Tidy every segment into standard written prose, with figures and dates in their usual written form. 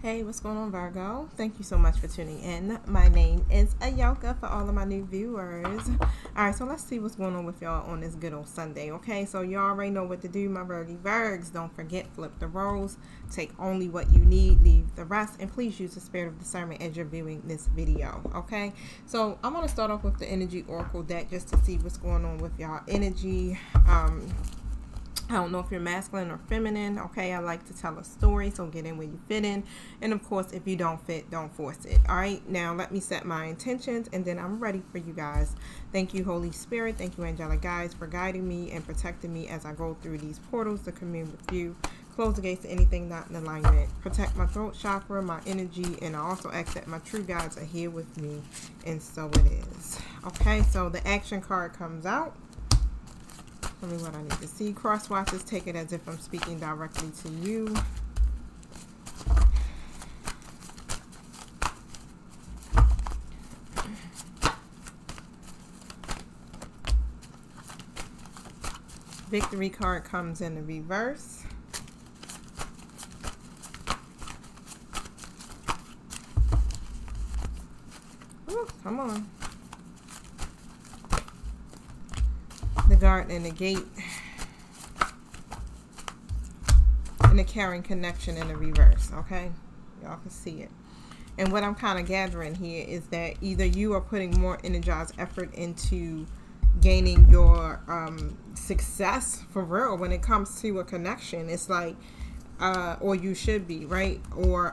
Hey, what's going on, Virgo? Thank you so much for tuning in. My name is Ayoka for all of my new viewers. Alright, so let's see what's going on with y'all on this good old Sunday, okay? So you already know what to do, my Virgo Virgs. Don't forget, flip the roles. Take only what you need, leave the rest, and please use the spirit of discernment as you're viewing this video, okay? So I'm going to start off with the Energy Oracle deck just to see what's going on with y'all energy. I don't know if you're masculine or feminine, okay? I like to tell a story, so get in where you fit in. And of course, if you don't fit, don't force it, all right? Now, let me set my intentions, and then I'm ready for you guys. Thank you, Holy Spirit. Thank you, angelic guides, for guiding me and protecting me as I go through these portals to commune with you. Close the gates to anything not in alignment. Protect my throat chakra, my energy, and I also ask that my true guides are here with me, and so it is. Okay, so the action card comes out. Tell me what I need to see. Cross watches, take it as if I'm speaking directly to you. Victory card comes in the reverse. Ooh, come on. The Garden and the Gate, and the Caring Connection in the reverse, okay? Y'all can see it. And what I'm kind of gathering here is that either you are putting more energized effort into gaining your success for real when it comes to a connection. It's like, or you should be, right? Or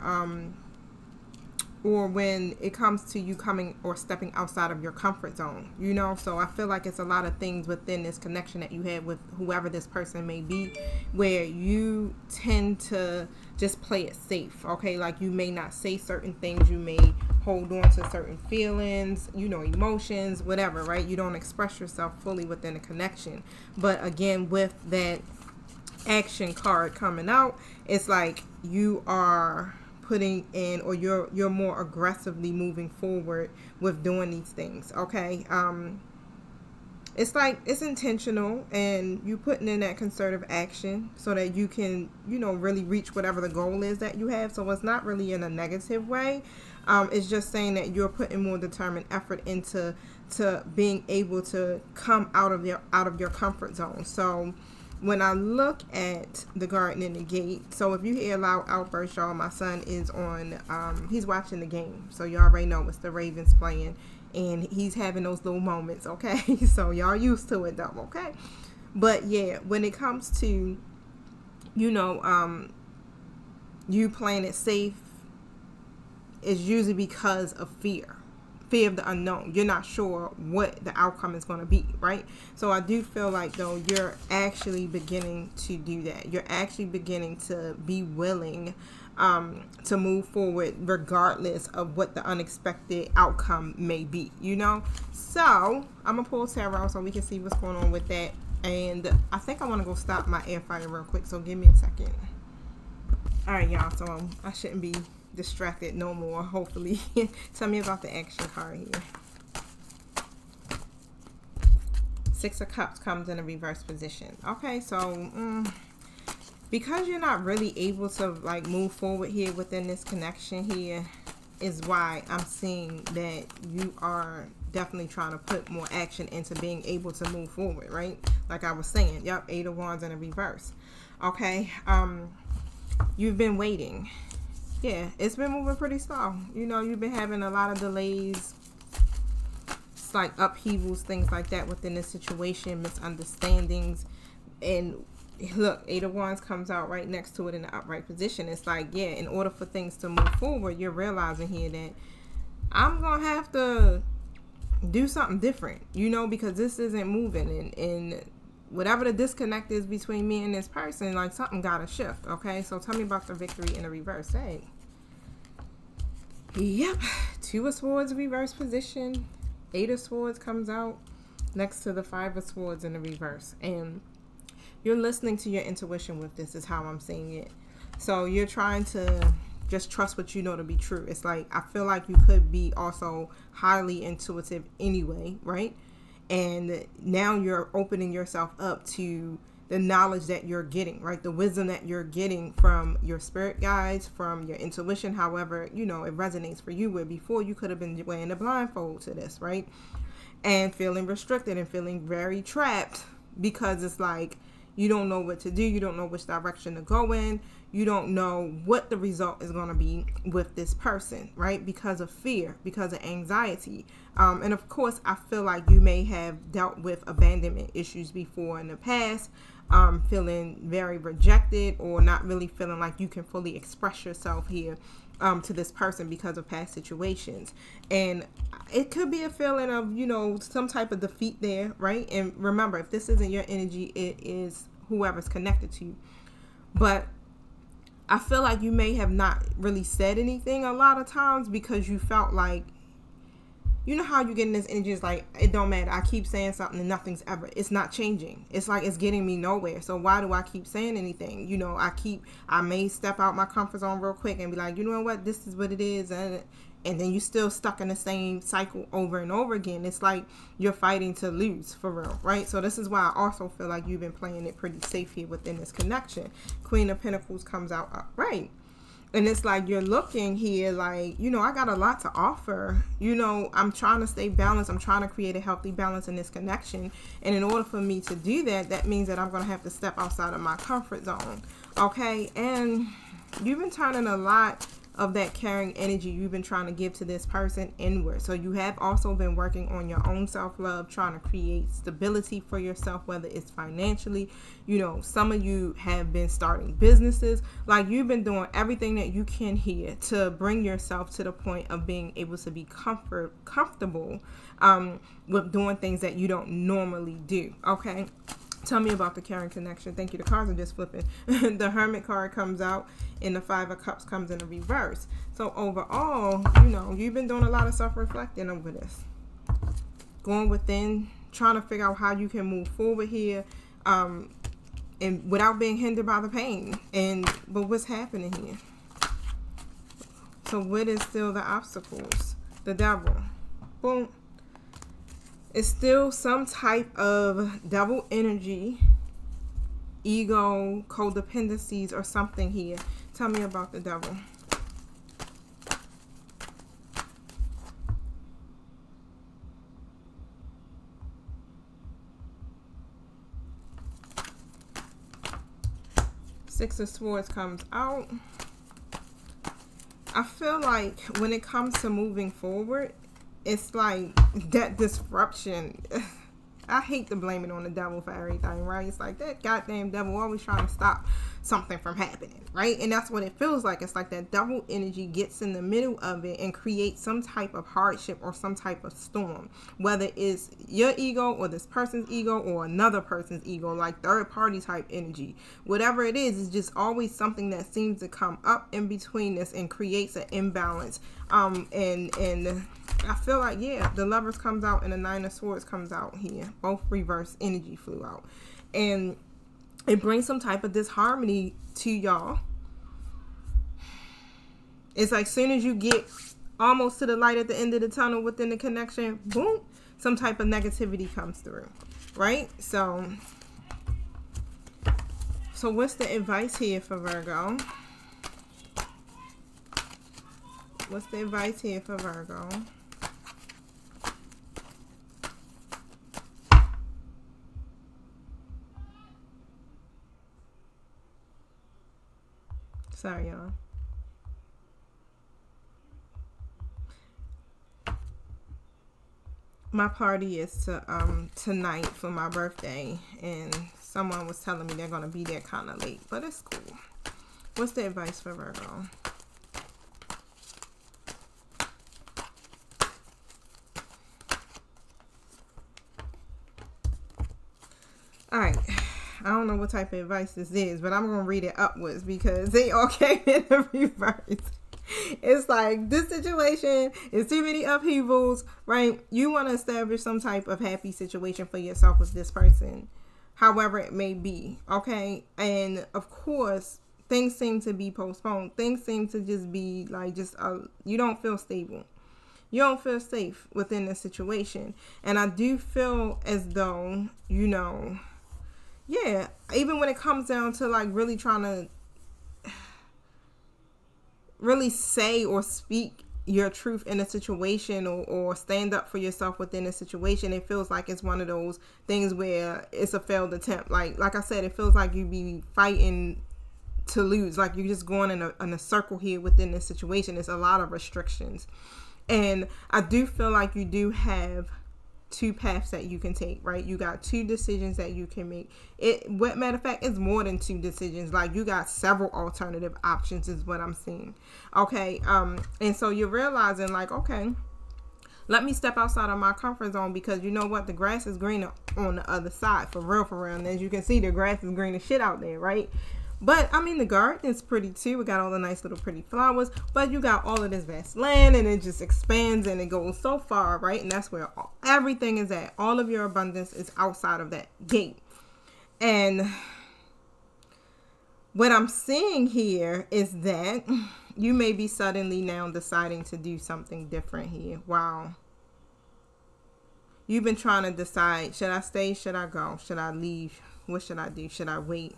when it comes to you coming or stepping outside of your comfort zone, you know? So I feel like it's a lot of things within this connection that you have with whoever this person may be, where you tend to just play it safe, okay? Like you may not say certain things, you may hold on to certain feelings, you know, emotions, whatever, right? You don't express yourself fully within a connection. But again, with that action card coming out, it's like you are putting in, or you're more aggressively moving forward with doing these things, okay? It's like it's intentional, and you putting in that concerted action so that you can, you know, really reach whatever the goal is that you have. So it's not really in a negative way. It's just saying that you're putting more determined effort into being able to come out of your comfort zone. So when I look at the Garden and the Gate, so if you hear loud outbursts, y'all, my son is on, he's watching the game. So you already know it's the Ravens playing, and he's having those little moments, okay? So y'all used to it though, okay? But yeah, when it comes to, you know, you playing it safe, it's usually because of fear of the unknown. You're not sure what the outcome is going to be, right? So I do feel like, though, you're actually beginning to do that. You're actually beginning to be willing to move forward regardless of what the unexpected outcome may be, you know? So I'm gonna pull tarot so we can see what's going on with that. And I think I want to go stop my air fryer real quick, so give me a second. All right, y'all, so I shouldn't be distracted no more, hopefully. Tell me about the action card here. Six of Cups comes in a reverse position. Okay, so because you're not really able to like move forward here within this connection here is why I'm seeing that you are definitely trying to put more action into being able to move forward, right? Like I was saying, yep, Eight of Wands in a reverse. Okay, you've been waiting. Yeah, it's been moving pretty slow. You know, you've been having a lot of delays. It's like upheavals, things like that within this situation, misunderstandings. And look, Eight of Wands comes out right next to it in the upright position. It's like, yeah, in order for things to move forward, you're realizing here that I'm going to have to do something different, you know, because this isn't moving. And whatever the disconnect is between me and this person, like something got to shift, okay? So tell me about the Victory in the reverse. Hey. Yep. Two of Swords reverse position. Eight of Swords comes out next to the Five of Swords in the reverse. And you're listening to your intuition with this is how I'm seeing it. So you're trying to just trust what you know to be true. It's like, I feel like you could be also highly intuitive anyway, right? And now you're opening yourself up to the knowledge that you're getting, right? The wisdom that you're getting from your spirit guides, from your intuition, however, you know, it resonates for you, where before you could have been wearing a blindfold to this, right? And feeling restricted and feeling very trapped because it's like you don't know what to do. You don't know which direction to go in. You don't know what the result is going to be with this person, right? Because of fear, because of anxiety. And of course, I feel like you may have dealt with abandonment issues before in the past, feeling very rejected or not really feeling like you can fully express yourself here to this person because of past situations. And it could be a feeling of, you know, some type of defeat there, right? And remember, if this isn't your energy, it is whoever's connected to you. But I feel like you may have not really said anything a lot of times because you felt like, you know how you get in this energy, it's like, it don't matter. I keep saying something and it's not changing. It's like, it's getting me nowhere. So why do I keep saying anything? You know, I may step out my comfort zone real quick and be like, you know what, this is what it is. And then you still stuck in the same cycle over and over again. It's like you're fighting to lose for real, right? So this is why I also feel like you've been playing it pretty safe here within this connection. Queen of Pentacles comes out upright. And it's like you're looking here like, you know, I got a lot to offer. You know, I'm trying to stay balanced. I'm trying to create a healthy balance in this connection. And in order for me to do that, that means that I'm going to have to step outside of my comfort zone. Okay? And you've been turning a lot of that caring energy you've been trying to give to this person inward. So you have also been working on your own self-love, trying to create stability for yourself, whether it's financially. You know, some of you have been starting businesses. Like, you've been doing everything that you can here to bring yourself to the point of being able to be comfortable with doing things that you don't normally do. Okay? Tell me about the caring connection. Thank you. The cards are just flipping. The Hermit card comes out and the Five of Cups comes in the reverse. So overall, you know, you've been doing a lot of self-reflecting over this. Going within, trying to figure out how you can move forward here and without being hindered by the pain. But what's happening here? So what is still the obstacles? The Devil. Boom. It's still some type of devil energy, ego, codependencies, or something here. Tell me about the Devil. Six of Swords comes out. I feel like when it comes to moving forward, it's like that disruption. I hate to blame it on the devil for everything, right? It's like that goddamn devil always trying to stop something from happening, right? And that's what it feels like. It's like that devil energy gets in the middle of it and creates some type of hardship or some type of storm, whether it's your ego or this person's ego or another person's ego, like third party type energy. Whatever it is, it's just always something that seems to come up in between this and creates an imbalance. And I feel like, yeah, the Lovers comes out and the Nine of Swords comes out here. Both reverse energy flew out. And it brings some type of disharmony to y'all. It's like soon as you get almost to the light at the end of the tunnel within the connection, boom, some type of negativity comes through, right? So what's the advice here for Virgo? What's the advice here for Virgo? Sorry, y'all. My party is tonight for my birthday, and someone was telling me they're gonna be there kind of late, but it's cool. What's the advice for Virgo? All right. I don't know what type of advice this is, but I'm going to read it upwards because they all came in the reverse. It's like, this situation is too many upheavals, right? You want to establish some type of happy situation for yourself with this person, however it may be, okay? And of course, things seem to be postponed. Things seem to just be like, you don't feel stable. You don't feel safe within the situation. And I do feel as though, you know, Yeah, even when it comes down to like really trying to really say or speak your truth in a situation, or stand up for yourself within a situation, it feels like it's one of those things where it's a failed attempt. Like I said, it feels like you be fighting to lose, like you're just going in a circle here within this situation. It's a lot of restrictions, and I do feel like you do have two paths that you can take, right? You got two decisions that you can make. What matter of fact, it's more than two decisions. Like you got several alternative options is what I'm seeing. Okay. And so you're realizing like, okay, let me step outside of my comfort zone, because you know what? The grass is greener on the other side, for real, for real. And as you can see, the grass is green as shit out there, right? But I mean, the garden is pretty too. We got all the nice little pretty flowers, but you got all of this vast land, and it just expands and it goes so far, right? And that's where everything is at. All of your abundance is outside of that gate. And what I'm seeing here is that you may be suddenly now deciding to do something different here. Wow. You've been trying to decide, should I stay? Should I go? Should I leave? What should I do? Should I wait?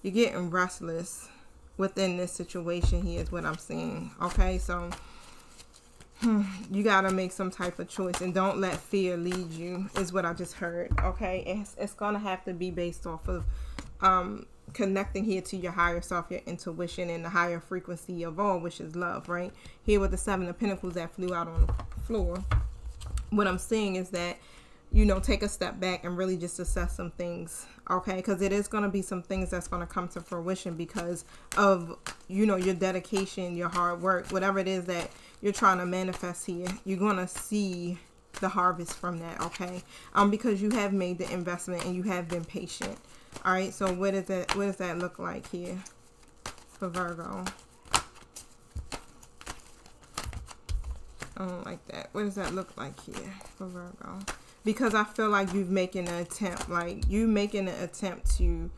You're getting restless within this situation here is what I'm seeing. Okay, so you got to make some type of choice, and don't let fear lead you is what I just heard. Okay, it's going to have to be based off of connecting here to your higher self, your intuition, and the higher frequency of all, which is love, right? Here with the Seven of Pentacles that flew out on the floor, what I'm seeing is that, you know, take a step back and really just assess some things, okay? Because it is going to be some things that's going to come to fruition because of, you know, your dedication, your hard work, whatever it is that you're trying to manifest here. You're going to see the harvest from that, okay? Because you have made the investment and you have been patient. All right, so what does that look like here for Virgo? I don't like that. What does that look like here for Virgo? Because I feel like you're making an attempt, like you making an attempt to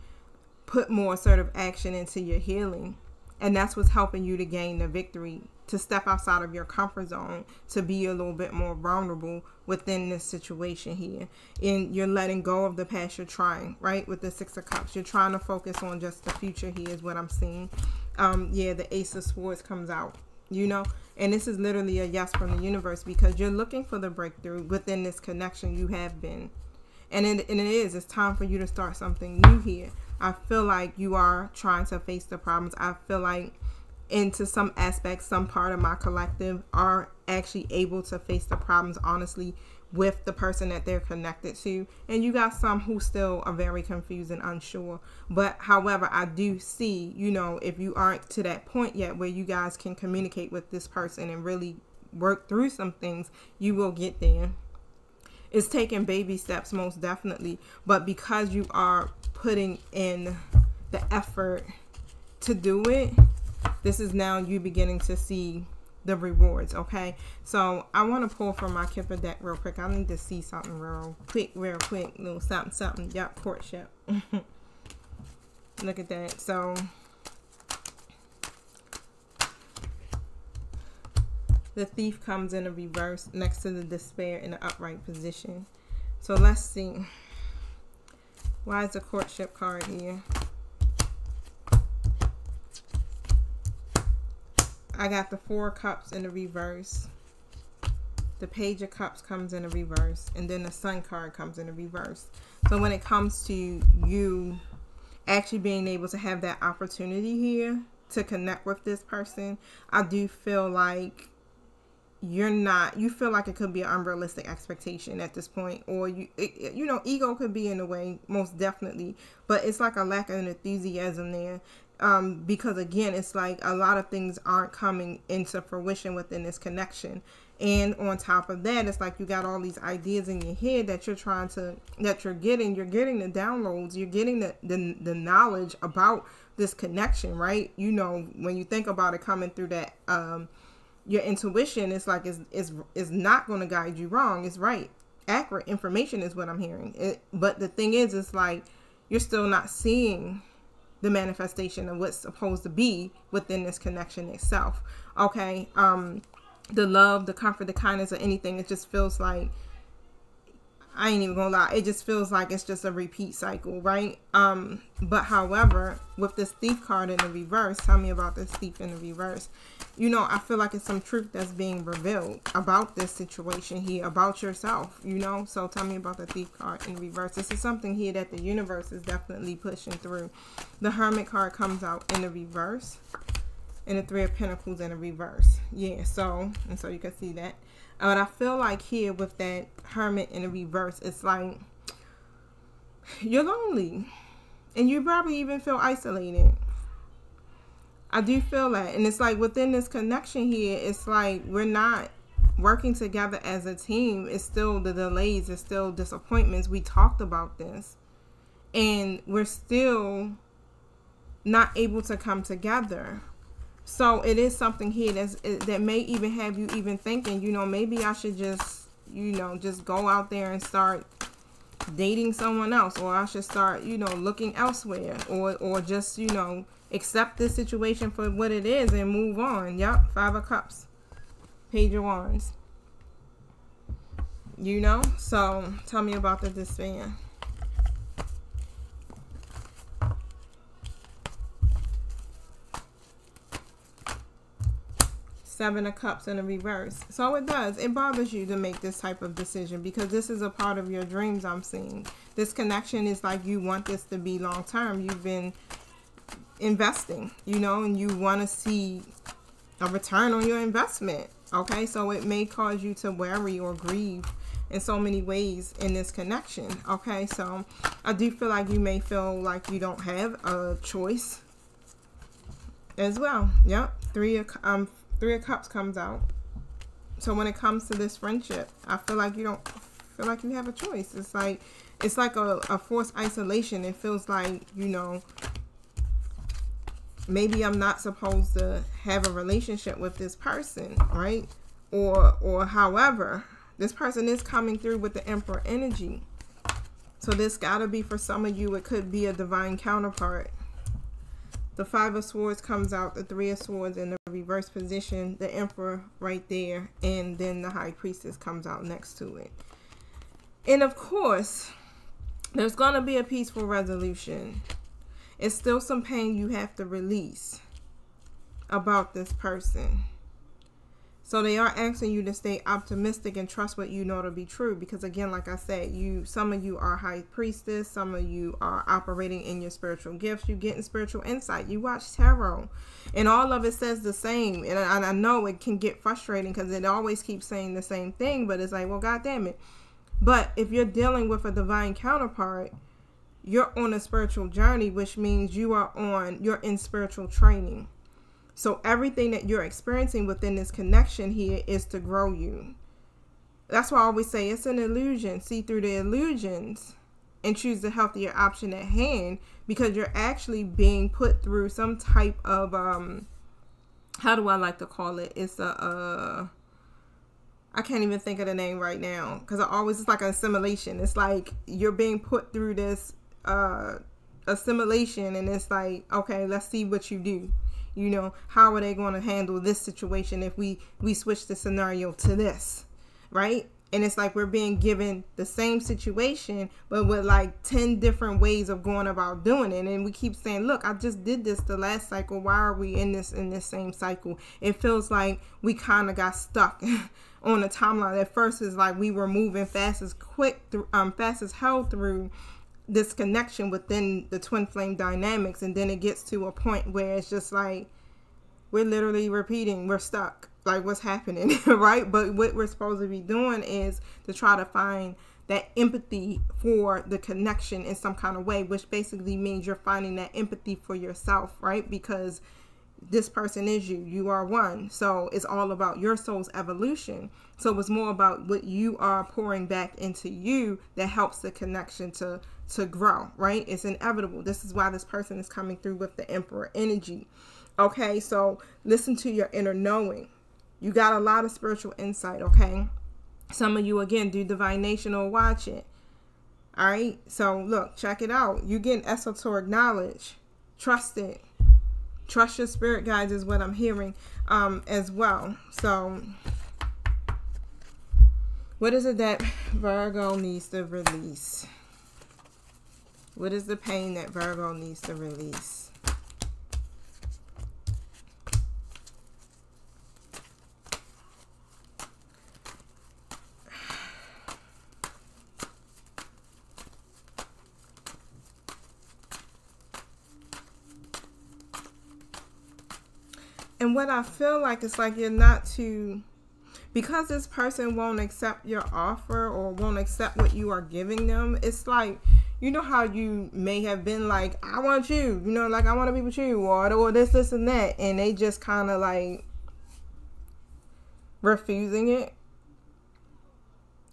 put more assertive action into your healing. And that's what's helping you to gain the victory, to step outside of your comfort zone, to be a little bit more vulnerable within this situation here. And you're letting go of the past. You're trying, right? With the Six of Cups, you're trying to focus on just the future here is what I'm seeing. Yeah, the Ace of Swords comes out, you know, and this is literally a yes from the universe, because you're looking for the breakthrough within this connection. You have been, and it's time for you to start something new here. I feel like you are trying to face the problems. I feel like into some aspects, some part of my collective are actually able to face the problems honestly with the person that they're connected to. And you got some who still are very confused and unsure. But however, I do see, you know, if you aren't to that point yet where you guys can communicate with this person and really work through some things, you will get there. It's taking baby steps, most definitely. But because you are putting in the effort to do it, this is now you beginning to see the rewards, okay? So I want to pull from my Kipper deck real quick. I need to see something real quick, little something. Yep, courtship. Look at that. So the Thief comes in a reverse next to the Despair in the upright position. So let's see. Why is the Courtship card here? I got the Four of Cups in the reverse. The Page of Cups comes in the reverse. And then the Sun card comes in the reverse. So when it comes to you actually being able to have that opportunity here to connect with this person, I do feel like you feel like it could be an unrealistic expectation at this point, or you know, ego could be in the way, most definitely, but it's like a lack of enthusiasm there, because again, it's like a lot of things aren't coming into fruition within this connection. And on top of that, it's like you got all these ideas in your head that you're getting the downloads, you're getting the knowledge about this connection, right? You know, when you think about it coming through that your intuition, it's like is not going to guide you wrong. It's right. Accurate information is what I'm hearing. But the thing is, it's like you're still not seeing the manifestation of what's supposed to be within this connection itself. Okay. The love, the comfort, the kindness, or anything, it just feels like I ain't even gonna lie, it just feels like it's just a repeat cycle, right? But however, with this Thief card in the reverse, tell me about this Thief in the reverse. You know, I feel like it's some truth that's being revealed about this situation here, about yourself, you know? So tell me about the Thief card in reverse. This is something here that the universe is definitely pushing through. The Hermit card comes out in the reverse, and the Three of Pentacles in the reverse. Yeah, so, and so you can see that. But I feel like here with that Hermit in the reverse, it's like you're lonely. And you probably even feel isolated. I do feel that. And it's like within this connection here, it's like we're not working together as a team. It's still the delays. It's still disappointments. We talked about this. And we're still not able to come together. So it is something here that may even have you even thinking, you know, maybe I should just, you know, just go out there and start dating someone else, or I should start, you know, looking elsewhere, or just, you know, accept this situation for what it is and move on. Yep, Five of Cups, Page of Wands. You know, so tell me about the despair. Seven of Cups in the reverse. So it does. It bothers you to make this type of decision because this is a part of your dreams I'm seeing. This connection is like you want this to be long term. You've been investing, you know, and you want to see a return on your investment. Okay, so it may cause you to worry or grieve in so many ways in this connection. Okay, so I do feel like you may feel like you don't have a choice as well. Yep, Three of Cups comes out. So when it comes to this friendship, I feel like you don't feel like you have a choice. It's like a forced isolation. It feels like, you know, maybe I'm not supposed to have a relationship with this person, right? Or however, this person is coming through with the Emperor energy. So this gotta be for some of you, it could be a divine counterpart. The Five of Swords comes out, the Three of Swords in the reverse position, the Emperor right there, and then the High Priestess comes out next to it. And of course, there's going to be a peaceful resolution. It's still some pain you have to release about this person. So they are asking you to stay optimistic and trust what you know to be true. Because again, like I said, some of you are High Priestess. Some of you are operating in your spiritual gifts. You're getting spiritual insight. You watch tarot. And all of it says the same. And I know it can get frustrating because it always keeps saying the same thing. But it's like, well, God damn it. But if you're dealing with a divine counterpart, you're on a spiritual journey, which means you're in spiritual training. So everything that you're experiencing within this connection here is to grow you. That's why I always say it's an illusion. See through the illusions and choose the healthier option at hand, because you're actually being put through some type of, how do I like to call it? It's I can't even think of the name right now because it's like an assimilation. It's like you're being put through this assimilation, and it's like, okay, let's see what you do. You know, how are they going to handle this situation if we switch the scenario to this, right? And it's like we're being given the same situation, but with like 10 different ways of going about doing it. And we keep saying, look, I just did this the last cycle. Why are we in this same cycle? It feels like we kind of got stuck on the timeline. At first, it's like we were moving fast as hell through this connection within the twin flame dynamics, and then it gets to a point where it's just like we're literally repeating, we're stuck, like what's happening, right? But what we're supposed to be doing is to try to find that empathy for the connection in some kind of way, which basically means you're finding that empathy for yourself, right? Because this person is you are one. So it's all about your soul's evolution. So it's more about what you are pouring back into you that helps the connection to grow, right? It's inevitable. This is why this person is coming through with the Emperor energy. Okay, so listen to your inner knowing. You got a lot of spiritual insight, okay? Some of you, again, do divination or watch it. All right, so look, check it out. You getting esoteric knowledge. Trust it. Trust your spirit guides is what I'm hearing as well. So What is it that Virgo needs to release? What is the pain that Virgo needs to release? And what I feel like, it's like you're not too, because this person won't accept your offer or won't accept what you are giving them. It's like, you know how you may have been like, I want you, you know, like I want to be with you, or this and that. And they just kind of like refusing it,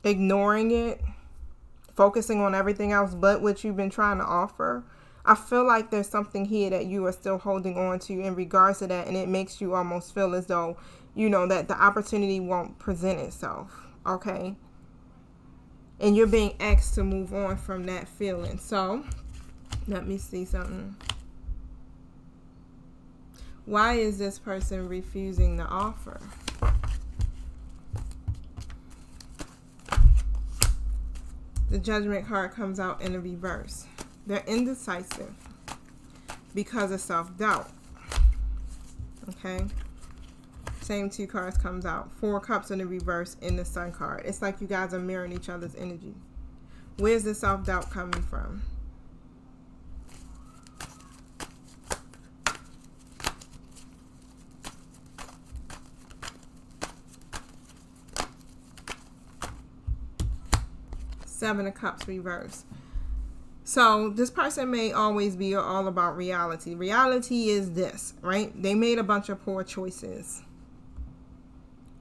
ignoring it, focusing on everything else but what you've been trying to offer. I feel like there's something here that you are still holding on to in regards to that, and it makes you almost feel as though, you know, that the opportunity won't present itself, okay? And you're being asked to move on from that feeling. So, let me see something. Why is this person refusing the offer? The Judgment card comes out in the reverse. They're indecisive because of self-doubt. Okay. Same two cards comes out. 4 Cups in the reverse in the Sun card. It's like you guys are mirroring each other's energy. Where's the self-doubt coming from? Seven of Cups reverse. So this person may always be all about reality. Reality is this, right? They made a bunch of poor choices.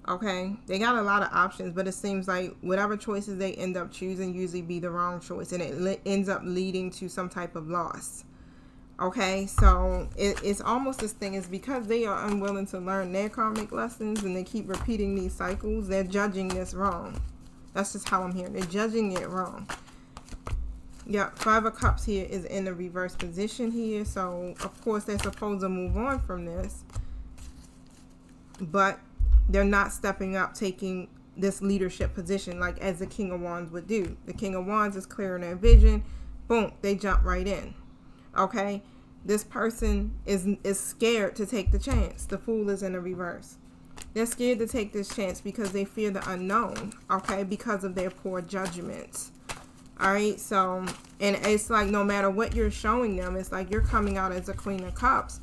Okay? They got a lot of options, but it seems like whatever choices they end up choosing usually be the wrong choice. And it ends up leading to some type of loss. Okay? So it's almost this thing is because they are unwilling to learn their karmic lessons and they keep repeating these cycles, they're judging this wrong. That's just how I'm hearing. They're judging it wrong. Yeah, 5 of Cups here is in the reverse position here. So, of course, they're supposed to move on from this. But they're not stepping up, taking this leadership position like as the King of Wands would do. The King of Wands is clearing their vision. Boom, they jump right in. Okay? This person is scared to take the chance. The Fool is in the reverse. They're scared to take this chance because they fear the unknown. Okay? Because of their poor judgments. Alright, so, and it's like no matter what you're showing them, it's like you're coming out as a Queen of Cups.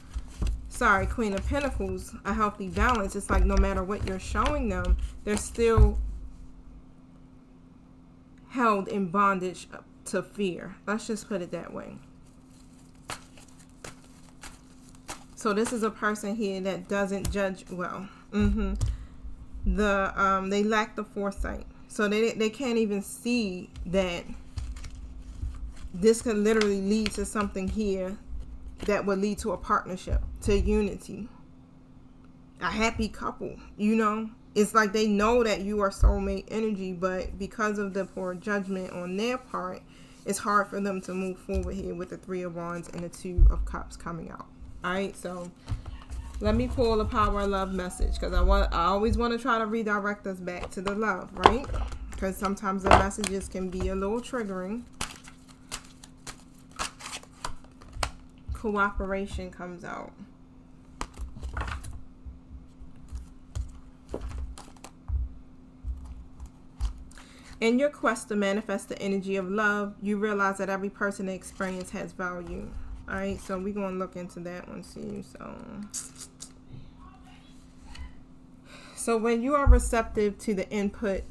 Sorry, Queen of Pentacles, a healthy balance. It's like no matter what you're showing them, they're still held in bondage to fear. Let's just put it that way. So this is a person here that doesn't judge well. They lack the foresight. So they can't even see that this could literally lead to something here that would lead to a partnership, to unity, a happy couple, you know. It's like they know that you are soulmate energy, but because of the poor judgment on their part, it's hard for them to move forward here with the 3 of Wands and the 2 of Cups coming out. All right, so let me pull the Power of Love message, because I always want to try to redirect us back to the love, right? Because sometimes the messages can be a little triggering. Cooperation comes out. In your quest to manifest the energy of love, you realize that every person and experience has value. Alright, so we're going to look into that one too. So when you are receptive to the input,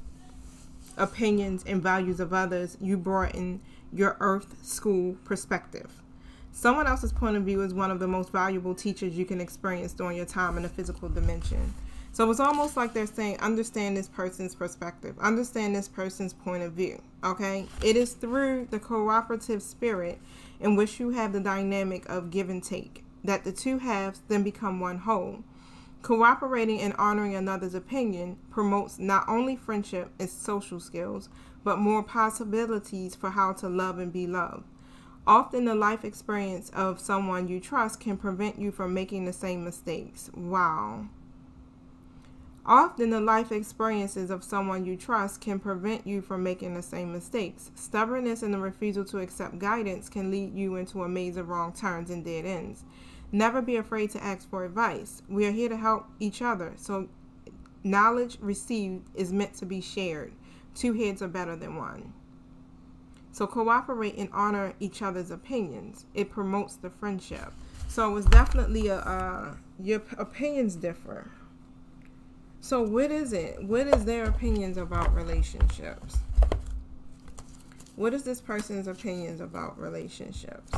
opinions, and values of others, you broaden your Earth school perspective. Someone else's point of view is one of the most valuable teachers you can experience during your time in the physical dimension. So it's almost like they're saying, understand this person's perspective. Understand this person's point of view. Okay? It is through the cooperative spirit in which you have the dynamic of give and take, that the two halves then become one whole. Cooperating and honoring another's opinion promotes not only friendship and social skills, but more possibilities for how to love and be loved. Often the life experience of someone you trust can prevent you from making the same mistakes. Wow. Often the life experiences of someone you trust can prevent you from making the same mistakes. Stubbornness and the refusal to accept guidance can lead you into a maze of wrong turns and dead ends. Never be afraid to ask for advice. We are here to help each other, so knowledge received is meant to be shared. Two heads are better than one. So cooperate and honor each other's opinions. It promotes the friendship. So it's definitely your opinions differ. So what is it? What is their opinions about relationships? What is this person's opinions about relationships?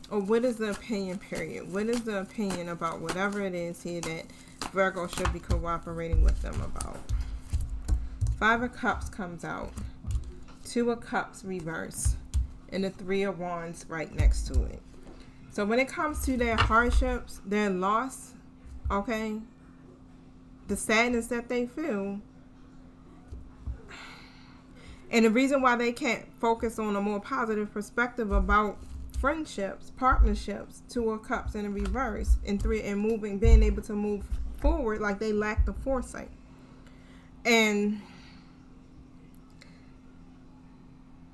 Or what is the opinion period? What is the opinion about whatever it is here that Virgo should be cooperating with them about? Five of Cups comes out. Two of Cups reverse. And the Three of Wands right next to it. So when it comes to their hardships, their loss, okay, the sadness that they feel, and the reason why they can't focus on a more positive perspective about friendships, partnerships, Two of Cups in a reverse, and being able to move forward, like they lack the foresight. And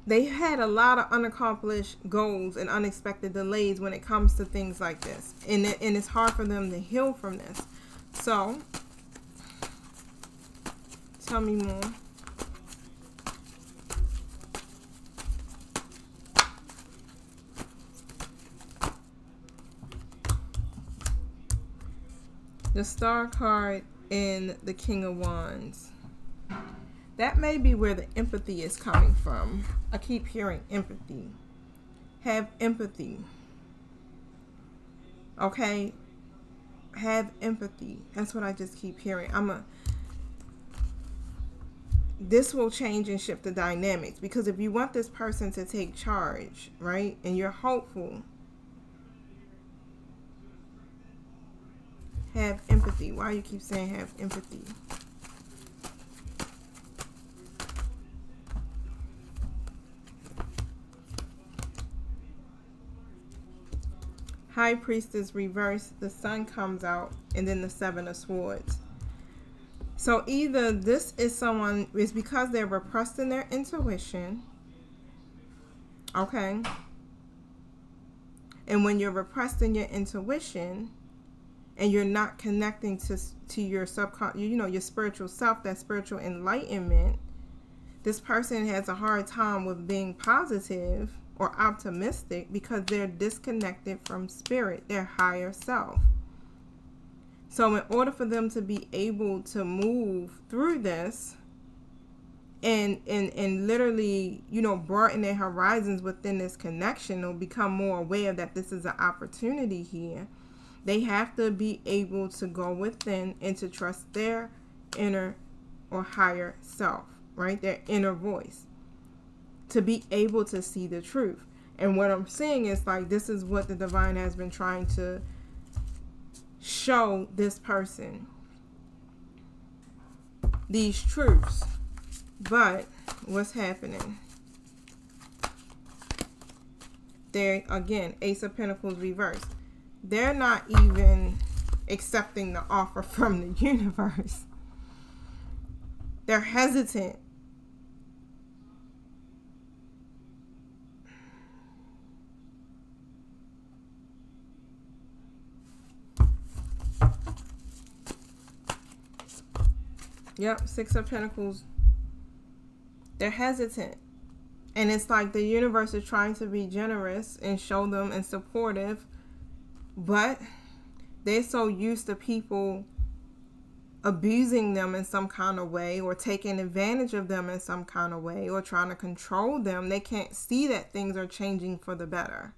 they had a lot of unaccomplished goals and unexpected delays when it comes to things like this. And it's hard for them to heal from this. So, tell me more. The Star card and the King of Wands. That may be where the empathy is coming from. I keep hearing empathy. Have empathy. Okay? Have empathy. That's what I just keep hearing. This will change and shift the dynamics. Because if you want this person to take charge, right? And you're hopeful. Have empathy. Why you keep saying have empathy? High Priestess reverse, the Sun comes out, and then the Seven of Swords. So either this is someone, it's because they're repressed in their intuition, okay? And when you're repressed in your intuition, and you're not connecting to your subconscious, your spiritual self, that spiritual enlightenment, this person has a hard time with being positive or optimistic because they're disconnected from spirit, their higher self. So in order for them to be able to move through this and literally, broaden their horizons within this connection, or become more aware that this is an opportunity here, they have to be able to go within and to trust their inner or higher self, right? Their inner voice, to be able to see the truth. And what I'm seeing is like, this is what the divine has been trying to show this person, these truths. But what's happening? There again, Ace of Pentacles reversed. They're not even accepting the offer from the universe. They're hesitant. Yep, Six of Pentacles. They're hesitant. And it's like the universe is trying to be generous and show them and supportive, but they're so used to people abusing them in some kind of way, or taking advantage of them in some kind of way, or trying to control them. They can't see that things are changing for the better,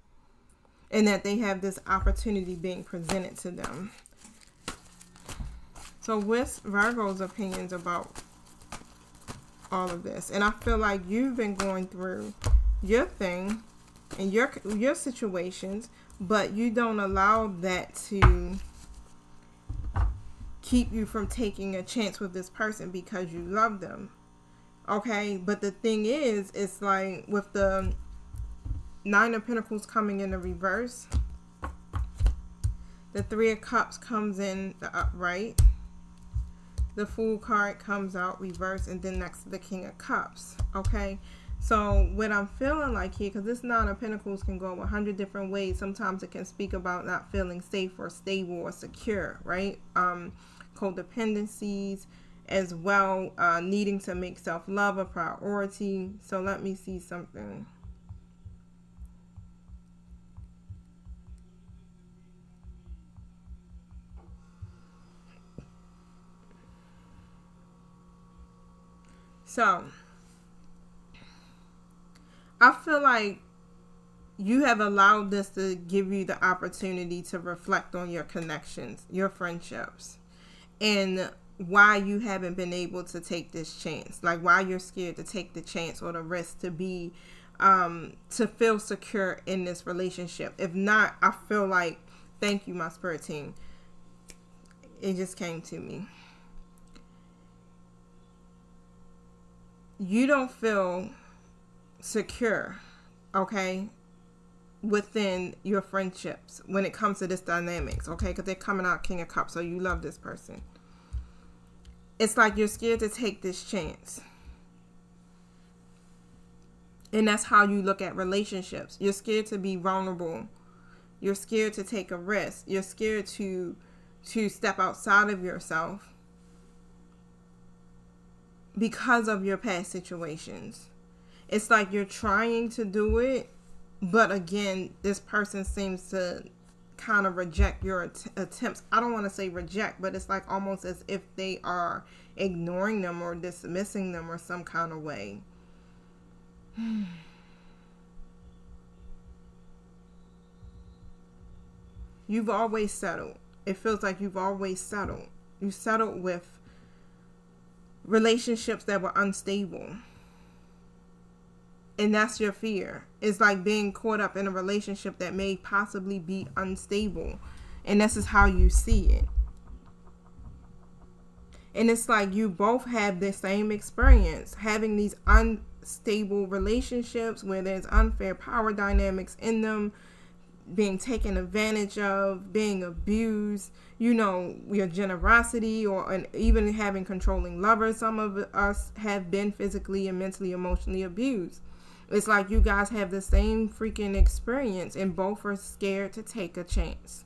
and that they have this opportunity being presented to them. So what's Virgo's opinions about all of this? And I feel like you've been going through your thing and your situations, but you don't allow that to keep you from taking a chance with this person because you love them. Okay, but the thing is, it's like with the Nine of Pentacles coming in the reverse, the Three of Cups comes in the upright, the Fool card comes out reverse, and then next to the King of Cups. Okay, so what I'm feeling like here, because this Nine of Pentacles can go 100 different ways. Sometimes it can speak about not feeling safe or stable or secure, right? Codependencies as well, needing to make self-love a priority. So let me see something. So I feel like you have allowed this to give you the opportunity to reflect on your connections, your friendships, and why you haven't been able to take this chance. Like why you're scared to take the chance or the risk to be, to feel secure in this relationship. If not, I feel like, thank you, my spirit team. It just came to me. You don't feel secure, okay, within your friendships when it comes to this dynamics, okay, because they're coming out King of Cups, so you love this person. It's like you're scared to take this chance. And that's how you look at relationships. You're scared to be vulnerable. You're scared to take a risk. You're scared to step outside of yourself because of your past situations. It's like you're trying to do it, but again, this person seems to kind of reject your attempts. I don't want to say reject, but it's like almost as if they are ignoring them or dismissing them or some kind of way. You've always settled. It feels like you've always settled. You settled with relationships that were unstable. And that's your fear. It's like being caught up in a relationship that may possibly be unstable. And this is how you see it. And it's like you both have the same experience, having these unstable relationships where there's unfair power dynamics in them, being taken advantage of, being abused, you know, your generosity, and even having controlling lovers. Some of us have been physically and mentally, emotionally abused. It's like you guys have the same freaking experience and both are scared to take a chance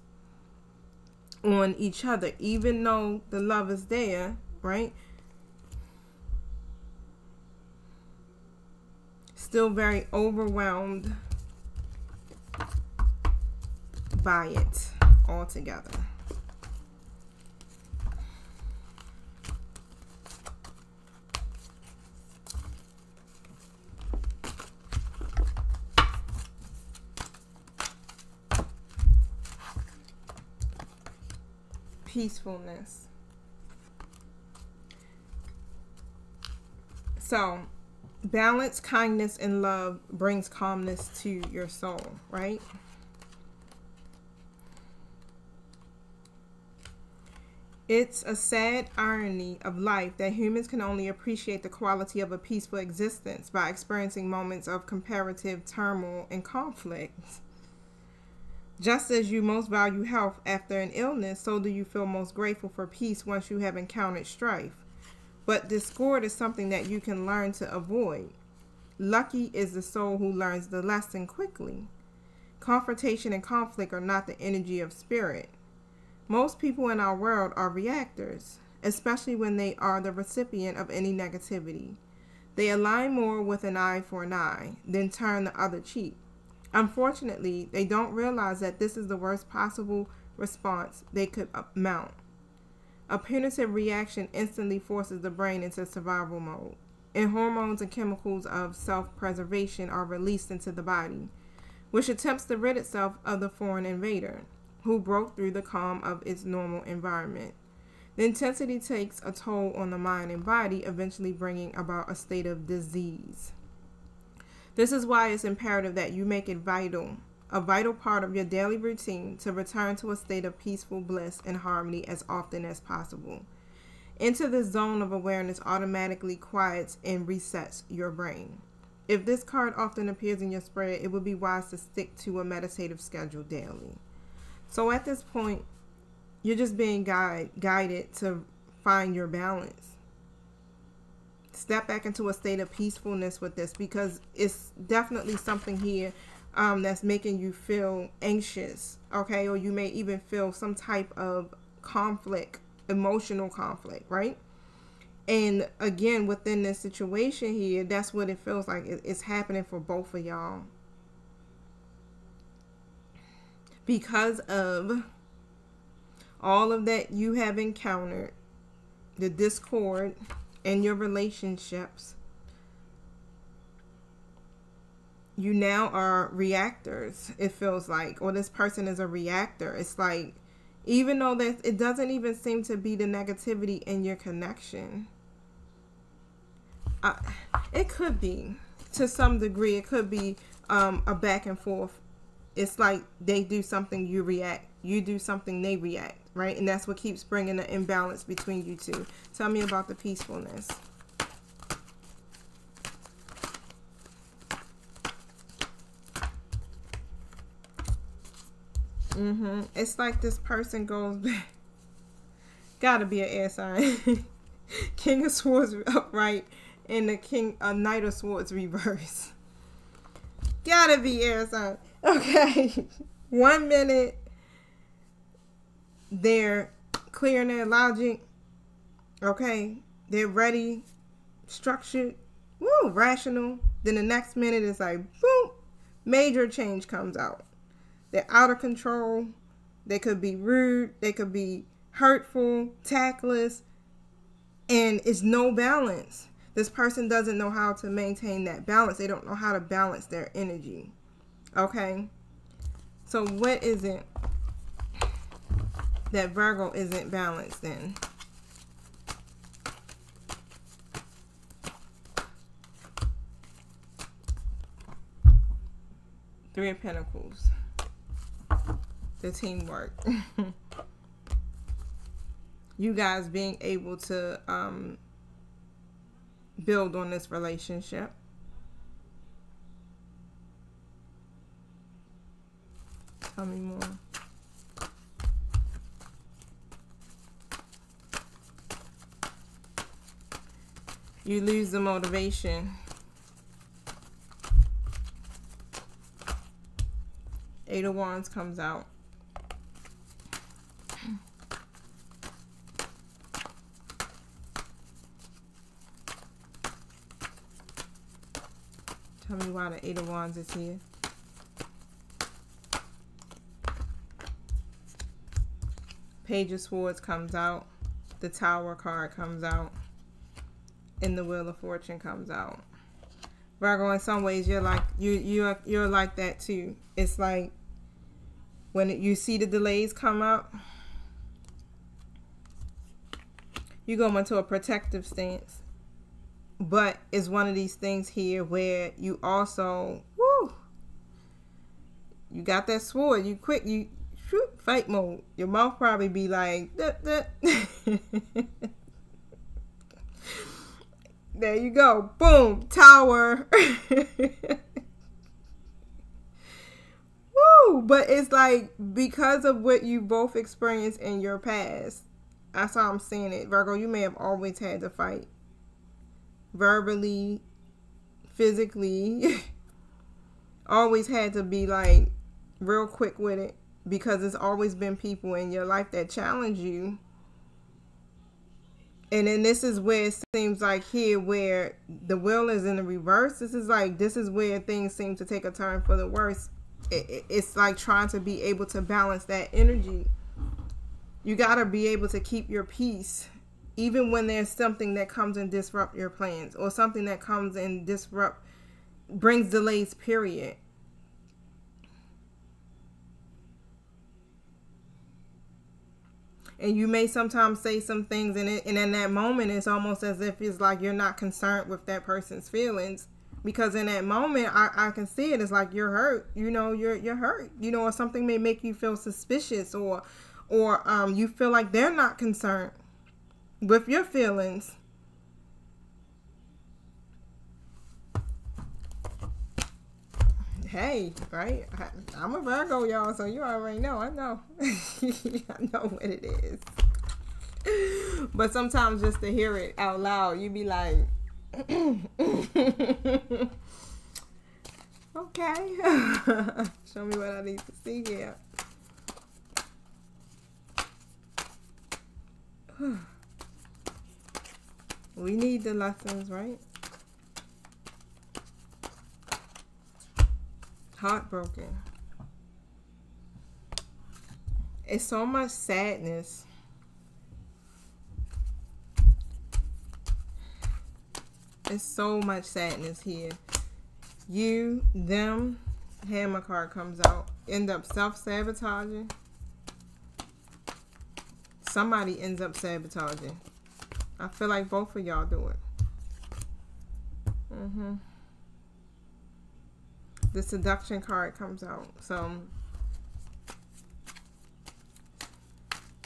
on each other, even though the love is there, right? Still very overwhelmed by it altogether. Peacefulness. So, balance, kindness, and love brings calmness to your soul, right? It's a sad irony of life that humans can only appreciate the quality of a peaceful existence by experiencing moments of comparative turmoil and conflict. Just as you most value health after an illness, so do you feel most grateful for peace once you have encountered strife. But discord is something that you can learn to avoid. Lucky is the soul who learns the lesson quickly. Confrontation and conflict are not the energy of spirit. Most people in our world are reactors, especially when they are the recipient of any negativity. They align more with an eye for an eye, then turn the other cheek. Unfortunately, they don't realize that this is the worst possible response they could mount. A punitive reaction instantly forces the brain into survival mode, and hormones and chemicals of self-preservation are released into the body, which attempts to rid itself of the foreign invader, who broke through the calm of its normal environment. The intensity takes a toll on the mind and body, eventually bringing about a state of disease. This is why it's imperative that you make it a vital part of your daily routine to return to a state of peaceful bliss and harmony as often as possible. Enter this zone of awareness automatically quiets and resets your brain. If this card often appears in your spread, it would be wise to stick to a meditative schedule daily. So at this point, you're just being guided to find your balance. Step back into a state of peacefulness with this, because it's definitely something here that's making you feel anxious, okay? Or you may even feel some type of conflict, emotional conflict, right? And again, within this situation here, that's what it feels like. It's happening for both of y'all. Because of all of that you have encountered, the discord in your relationships, you now are reactors, it feels like, or this person is a reactor. It's like, even though that it doesn't even seem to be the negativity in your connection, it could be, to some degree, it could be a back and forth. It's like they do something, you react. You do something, they react, right? And that's what keeps bringing the imbalance between you two. Tell me about the peacefulness. It's like this person goes back. Gotta be an air sign. King of Swords upright and the Knight of Swords reverse. Gotta be air sign. Okay. 1 minute they're clearing their logic. Okay. They're ready, structured, rational. Then the next minute it's like, boom, major change comes out. They're out of control. They could be rude. They could be hurtful, tactless, and it's no balance. This person doesn't know how to maintain that balance. They don't know how to balance their energy. Okay? So what is it that Virgo isn't balanced in? Three of Pentacles. The teamwork. You guys being able to build on this relationship. Tell me more. You lose the motivation. Eight of Wands comes out. Tell me why the Eight of Wands is here. Page of Swords comes out. The Tower card comes out. And the Wheel of Fortune comes out. Virgo, in some ways, you're like you're like that too. It's like when you see the delays come up, you go into a protective stance. But it's one of these things here where you also, you got that sword. You quick, you shoot, fight mode. Your mouth probably be like, duh, duh. There you go. Boom. Tower. Woo. But it's like, because of what you both experienced in your past, that's how I'm seeing it. Virgo, you may have always had to fight. Verbally, physically. Always had to be like real quick with it. Because there's always been people in your life that challenge you. And then this is where it seems like here where the wheel is in the reverse. This is where things seem to take a turn for the worse. It's like trying to be able to balance that energy. You got to be able to keep your peace. Even when there's something that comes and disrupt your plans. Or something that comes and brings delays, period. And you may sometimes say some things and in that moment it's almost as if it's like you're not concerned with that person's feelings. Because in that moment I can see it. It's like you're hurt. You know, you're hurt. You know, or something may make you feel suspicious or you feel like they're not concerned. with your feelings. Hey, right? I'm a Virgo, y'all, so you already know. I know. I know what it is. But sometimes just to hear it out loud, you be like, okay. Show me what I need to see here. We need the lessons, right? Heartbroken. It's so much sadness. It's so much sadness here. You, them, Hammer card comes out. End up self-sabotaging. Somebody ends up sabotaging. I feel like both of y'all do it. The seduction card comes out. So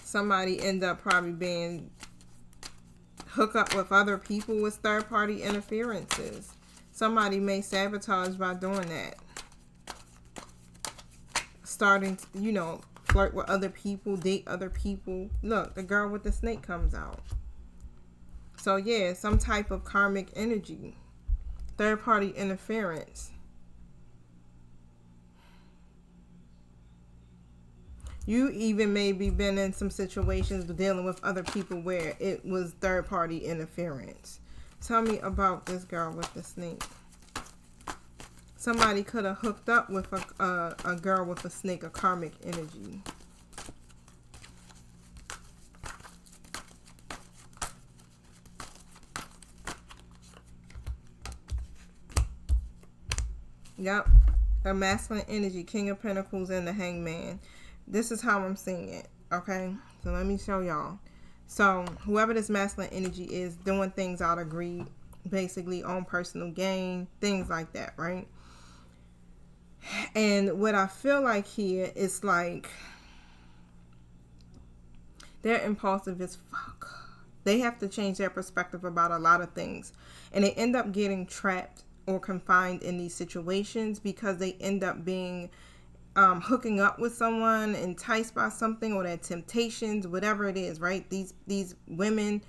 somebody end up probably being hook up with other people with third-party interferences. Somebody may sabotage by doing that. Starting to, you know, flirt with other people, date other people. Look, the girl with the snake comes out. So yeah, some type of karmic energy. Third-party interference. You even maybe been in some situations dealing with other people where it was third-party interference. Tell me about this girl with the snake. Somebody could have hooked up with a girl with a snake, a karmic energy. Yep. A masculine energy, King of Pentacles and the Hangman. This is how I'm seeing it, okay? So let me show y'all. So whoever this masculine energy is, doing things out of greed, basically on personal gain, things like that, right? And what I feel like here is like they're impulsive as fuck. They have to change their perspective about a lot of things. And they end up getting trapped or confined in these situations because they end up being hooking up with someone, enticed by something, or their temptations, whatever it is, right? These women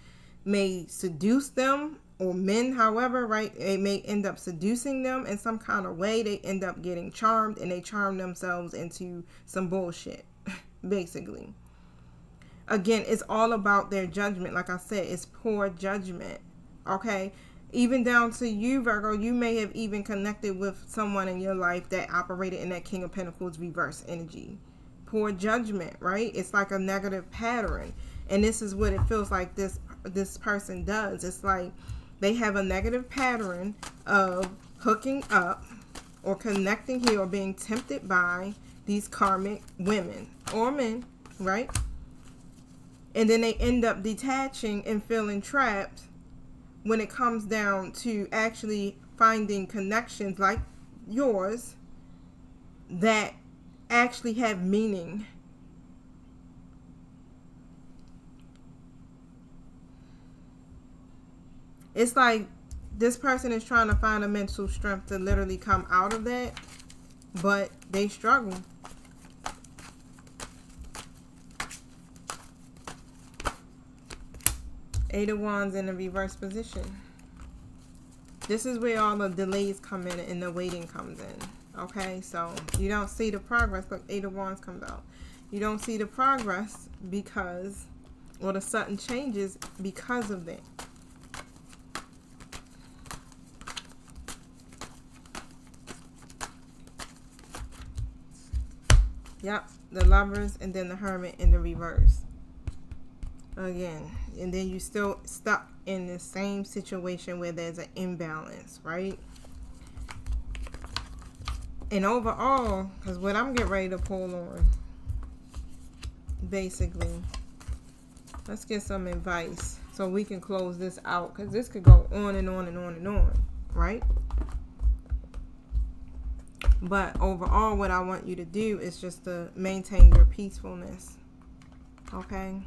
may seduce them, or men, however, right? It may end up seducing them in some kind of way. They end up getting charmed, and they charm themselves into some bullshit, basically. Again, it's all about their judgment. Like I said, it's poor judgment, okay? Even down to you, Virgo, you may have even connected with someone in your life that operated in that King of Pentacles reverse energy. Poor judgment, right? It's like a negative pattern. And this is what it feels like this person does. It's like they have a negative pattern of hooking up or connecting here or being tempted by these karmic women or men, right? And then they end up detaching and feeling trapped when it comes down to actually finding connections like yours that actually have meaning. It's like this person is trying to find a mental strength to literally come out of that, but they struggle. Eight of Wands in a reverse position. This is where all the delays come in and the waiting comes in. Okay, so you don't see the progress. Look, Eight of Wands comes out. You don't see the progress because, or the sudden changes because of that. Yep, the Lovers and then the Hermit in the reverse. Again, and then you still stuck in the same situation where there's an imbalance, right? And overall, because what I'm getting ready to pull on, basically, let's get some advice so we can close this out, because this could go on and on and on and on, right? But overall, what I want you to do is just to maintain your peacefulness, okay?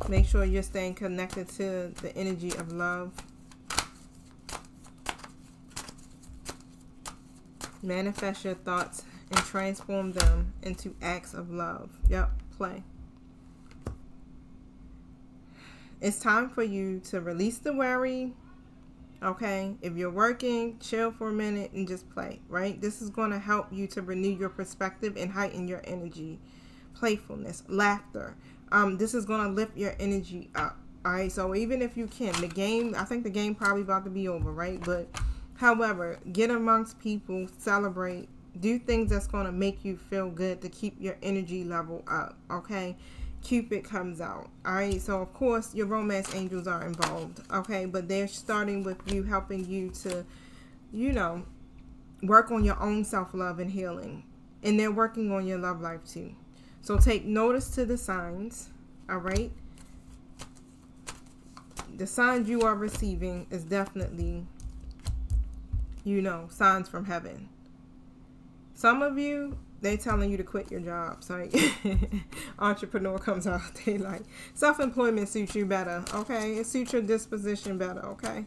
Make sure you're staying connected to the energy of love. Manifest your thoughts and transform them into acts of love. Yep, play. It's time for you to release the worry. Okay, if you're working, chill for a minute and just play, right? This is going to help you to renew your perspective and heighten your energy. Playfulness, laughter. This is going to lift your energy up. All right, so even if you can, I think the game probably about to be over, right? But however, get amongst people, celebrate, do things that's going to make you feel good to keep your energy level up, okay? Cupid comes out, all right? So, of course, your romance angels are involved, okay? But they're starting with you, helping you to, you know, work on your own self-love and healing. And they're working on your love life, too. So, take notice to the signs, all right? The signs you are receiving is definitely, you know, signs from heaven. Some of you, they telling you to quit your jobs. Like, entrepreneur comes out, they like, self-employment suits you better, okay? It suits your disposition better, okay?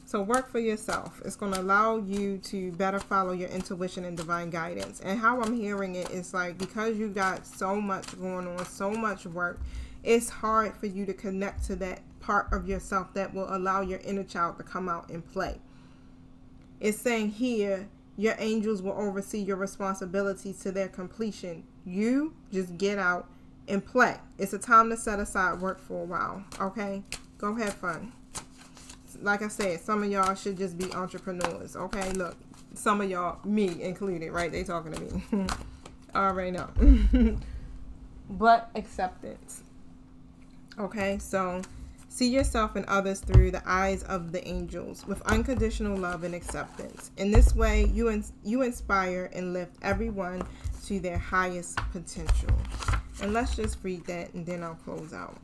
So work for yourself. It's going to allow you to better follow your intuition and divine guidance. And how I'm hearing it is like, because you got so much going on, so much work, it's hard for you to connect to that part of yourself that will allow your inner child to come out and play. It's saying here, your angels will oversee your responsibilities to their completion. You just get out and play. It's a time to set aside work for a while, okay? Go have fun. Like I said, some of y'all should just be entrepreneurs, okay? Look, some of y'all, me included, right? They talking to me. I already know. But acceptance. Okay, so see yourself and others through the eyes of the angels with unconditional love and acceptance. In this way, you inspire and lift everyone to their highest potential. And let's just read that and then I'll close out.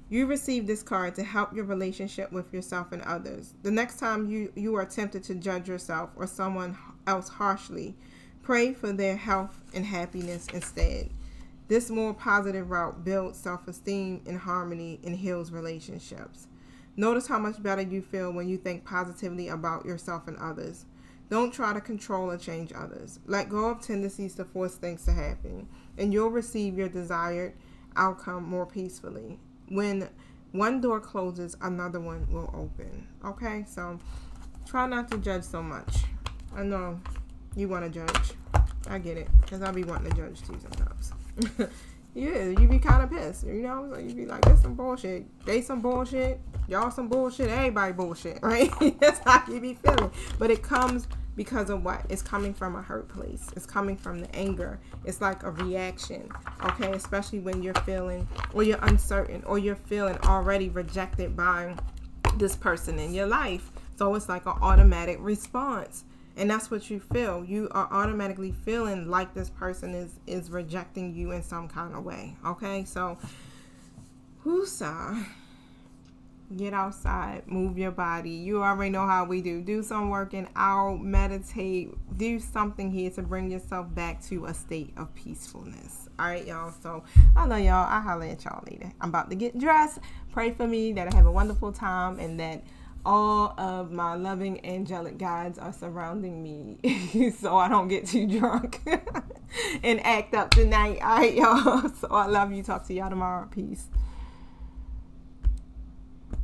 You receive this card to help your relationship with yourself and others. The next time you are tempted to judge yourself or someone else harshly, pray for their health and happiness instead. This more positive route builds self-esteem and harmony and heals relationships. Notice how much better you feel when you think positively about yourself and others. Don't try to control or change others. Let go of tendencies to force things to happen, and you'll receive your desired outcome more peacefully. When one door closes, another one will open. Okay, so try not to judge so much. I know you want to judge. I get it, because I be wanting to judge too sometimes. Yeah, you be kind of pissed, you know? So you be like, this some bullshit. They some bullshit. Y'all some bullshit. Everybody bullshit, right? That's how you be feeling. But it comes because of what? It's coming from a hurt place. It's coming from the anger. It's like a reaction, okay? Especially when you're feeling, or you're uncertain, or you're feeling already rejected by this person in your life. So it's like an automatic response. And that's what you feel. You are automatically feeling like this person is rejecting you in some kind of way. Okay, so whoosah. Get outside, move your body. You already know how we do. Do some working out, meditate, do something here to bring yourself back to a state of peacefulness. All right, y'all. So I love y'all. I'll holler at y'all later. I'm about to get dressed. Pray for me that I have a wonderful time and that all of my loving angelic guides are surrounding me so I don't get too drunk and act up tonight. All right, y'all. So I love you. Talk to y'all tomorrow. Peace.